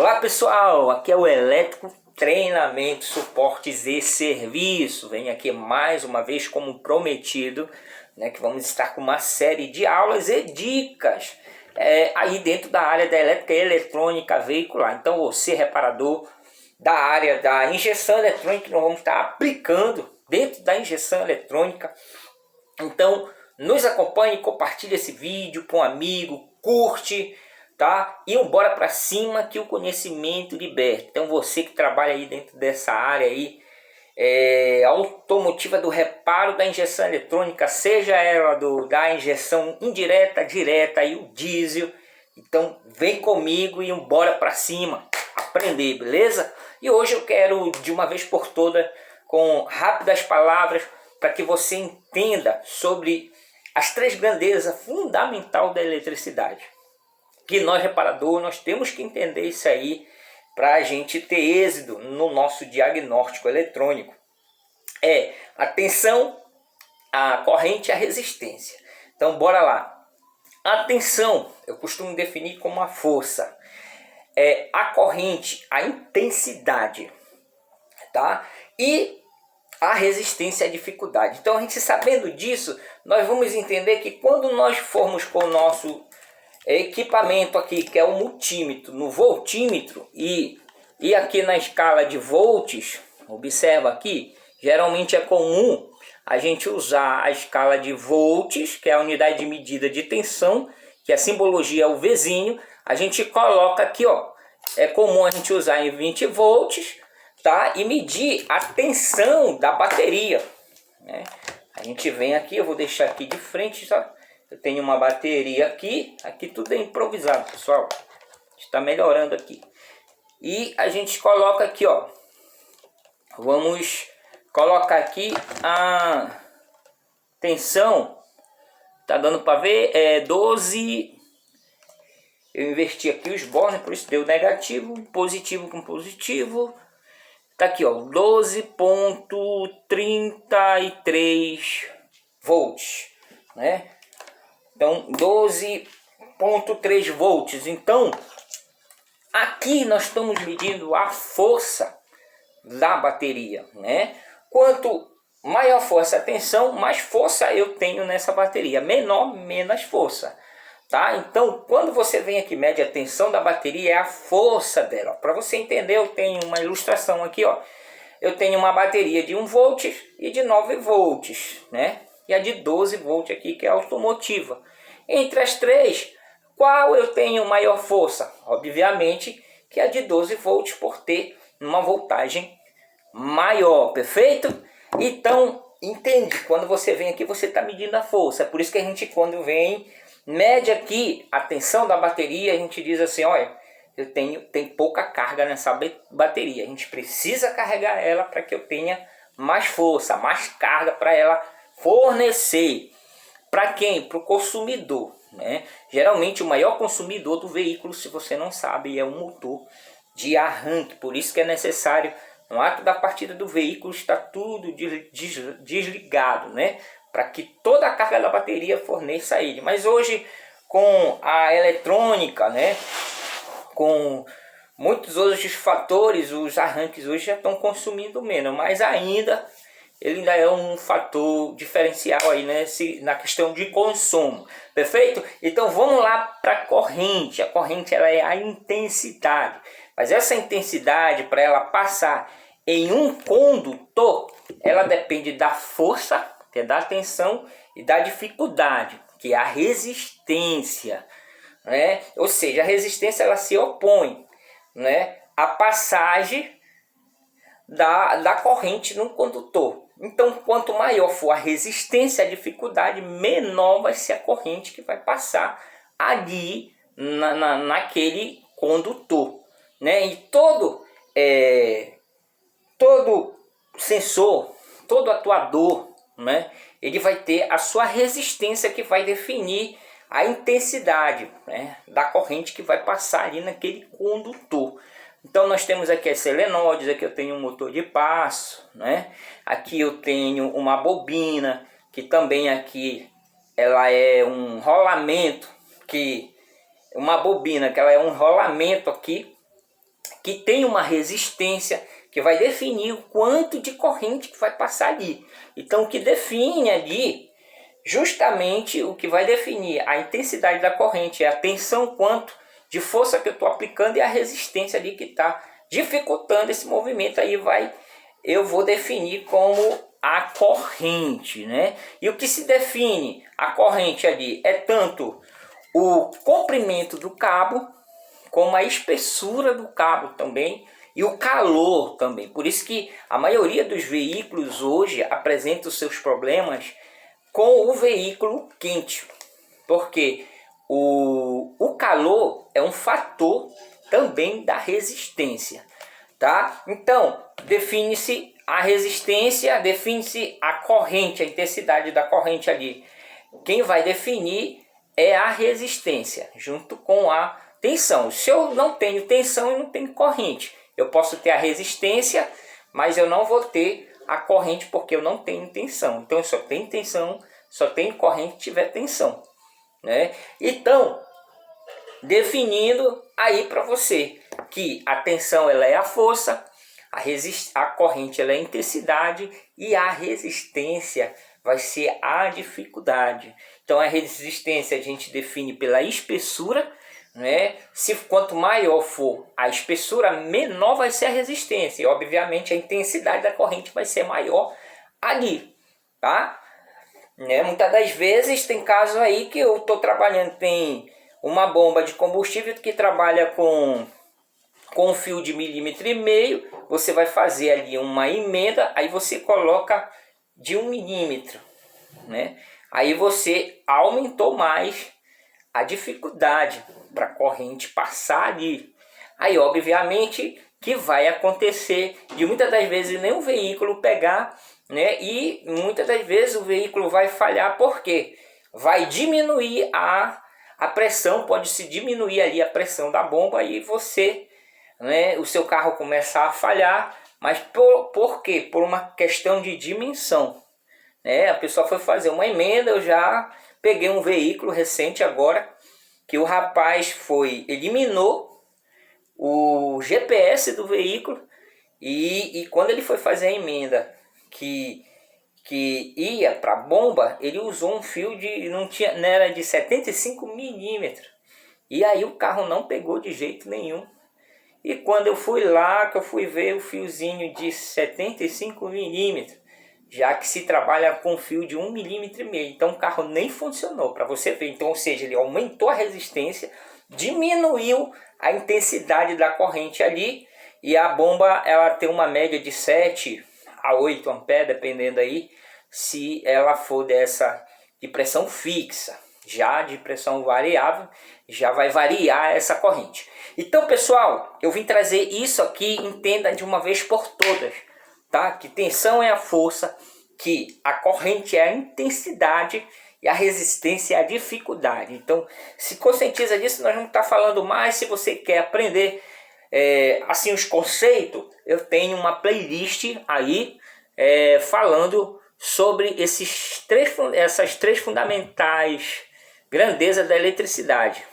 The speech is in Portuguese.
Olá pessoal, aqui é o Elétrico Treinamento, Suportes e Serviço. Venho aqui mais uma vez como prometido, que vamos estar com uma série de aulas e dicas aí dentro da área da elétrica e eletrônica veicular. Então você reparador da área da injeção eletrônica, nós vamos estar aplicando dentro da injeção eletrônica. Então nos acompanhe, compartilhe esse vídeo com um amigo, curte, tá? E bora para cima que o conhecimento liberta. Então você que trabalha aí dentro dessa área aí, automotiva do reparo da injeção eletrônica, seja ela da injeção indireta, direta e o diesel, então vem comigo e bora para cima aprender, beleza? E hoje eu quero de uma vez por todas, com rápidas palavras, para que você entenda sobre as três grandezas fundamentais da eletricidade. Que nós reparador, nós temos que entender isso aí para a gente ter êxito no nosso diagnóstico eletrônico. É a tensão, a corrente e a resistência. Então bora lá. A tensão eu costumo definir como a força. A corrente, a intensidade, tá? E a resistência à dificuldade. Então a gente sabendo disso, nós vamos entender que quando nós formos com o nosso equipamento aqui, que é o multímetro, no voltímetro e aqui na escala de volts, observa aqui, geralmente é comum a gente usar a escala de volts, que é a unidade de medida de tensão, que a simbologia é o Vzinho, a gente coloca aqui, ó, é comum a gente usar em 20 volts, tá? E medir a tensão da bateria, né? A gente vem aqui, eu vou deixar aqui de frente, tá? Eu tenho uma bateria aqui tudo é improvisado, pessoal. Está melhorando aqui. E a gente coloca aqui, ó. Vamos colocar aqui a tensão. Tá dando para ver? 12. Eu inverti aqui os bornes, por isso deu negativo, positivo com positivo. Tá aqui, ó, 12,33 volts, né? Então 12,3 volts. Então aqui nós estamos medindo a força da bateria, né? Quanto maior força a tensão, mais força eu tenho nessa bateria. Menor, menos força, tá? Então quando você vem aqui mede a tensão da bateria, é a força dela. Para você entender, eu tenho uma ilustração aqui, ó. Eu tenho uma bateria de 1 volt e de 9 volts, né? E a de 12 volts aqui, que é automotiva. Entre as três, qual eu tenho maior força? Obviamente que a de 12 volts, por ter uma voltagem maior, perfeito? Então, entende, quando você vem aqui, você está medindo a força. É por isso que a gente, quando vem, mede aqui a tensão da bateria, a gente diz assim, olha, tem pouca carga nessa bateria. A gente precisa carregar ela para que eu tenha mais força, mais carga para ela fornecer. Para quem? Para o consumidor, né? Geralmente o maior consumidor do veículo, se você não sabe, é o motor de arranque. Por isso que é necessário, no ato da partida do veículo, estar tudo desligado, né? Para que toda a carga da bateria forneça a ele. Mas hoje, com a eletrônica, né? Com muitos outros fatores, os arranques hoje já estão consumindo menos, mas ele ainda é um fator diferencial aí, né, na questão de consumo, perfeito? Então vamos lá para a corrente. A corrente, ela é a intensidade, mas essa intensidade, para ela passar em um condutor, ela depende da força, que é da tensão, e da dificuldade, que é a resistência, né? Ou seja, a resistência, ela se opõe, né, à passagem da corrente no condutor. Então quanto maior for a resistência, a dificuldade, menor vai ser a corrente que vai passar ali naquele condutor, né? E todo sensor, todo atuador, né, ele vai ter a sua resistência, que vai definir a intensidade, né, da corrente que vai passar ali naquele condutor. Então nós temos aqui as solenoides, aqui eu tenho um motor de passo, né? Aqui eu tenho uma bobina, que também aqui ela é um rolamento, uma bobina que ela é um rolamento aqui, que tem uma resistência que vai definir o quanto de corrente que vai passar ali. Então o que define ali, justamente o que vai definir a intensidade da corrente é a tensão, quanto de força que eu estou aplicando, e a resistência ali que está dificultando esse movimento. Aí eu vou definir como a corrente, né? E o que se define a corrente ali é tanto o comprimento do cabo, como a espessura do cabo também, e o calor também. Por isso que a maioria dos veículos hoje apresenta os seus problemas com o veículo quente, porque o calor é um fator também da resistência, tá? Então, define-se a resistência, define-se a corrente, a intensidade da corrente ali. Quem vai definir é a resistência, junto com a tensão. Se eu não tenho tensão, eu não tenho corrente. Eu posso ter a resistência, mas eu não vou ter a corrente, porque eu não tenho tensão. Então eu só tenho tensão, só tenho corrente se tiver tensão, né? Então, definindo aí para você que a tensão ela é a força, a corrente ela é a intensidade, e a resistência vai ser a dificuldade. Então a resistência a gente define pela espessura, né? Se quanto maior for a espessura, menor vai ser a resistência, e obviamente a intensidade da corrente vai ser maior ali, tá? Né? Muitas das vezes tem casos aí que eu estou trabalhando, tem uma bomba de combustível que trabalha com um fio de 1,5 mm, você vai fazer ali uma emenda, aí você coloca de 1 milímetro, né? Aí você aumentou mais a dificuldade para a corrente passar ali. Aí obviamente que vai acontecer de muitas das vezes nem o veículo pegar, né? E muitas das vezes o veículo vai falhar, porque vai diminuir a pressão, pode se diminuir ali a pressão da bomba, e você, né, o seu carro começa a falhar. Mas por quê? Por uma questão de dimensão, né? A pessoa foi fazer uma emenda. Eu já peguei um veículo recente agora, que o rapaz eliminou o GPS do veículo, e quando ele foi fazer a emenda que ia para a bomba, ele usou um fio não era de 75 milímetros, e aí o carro não pegou de jeito nenhum. E quando eu fui lá, que eu fui ver o fiozinho de 75 milímetros, já que se trabalha com fio de 1,5 milímetro, então o carro nem funcionou, para você ver. Então, ou seja, ele aumentou a resistência, diminuiu a intensidade da corrente ali, e a bomba ela tem uma média de 7 a 8 amperes, dependendo aí, se ela for dessa de pressão fixa. Já de pressão variável, já vai variar essa corrente. Então, pessoal, eu vim trazer isso aqui, entenda de uma vez por todas, tá? Que tensão é a força, que a corrente é a intensidade e a resistência é a dificuldade. Então, se conscientiza disso, nós vamos estar falando mais. Se você quer aprender assim os conceitos, eu tenho uma playlist aí falando sobre essas três fundamentais grandezas da eletricidade.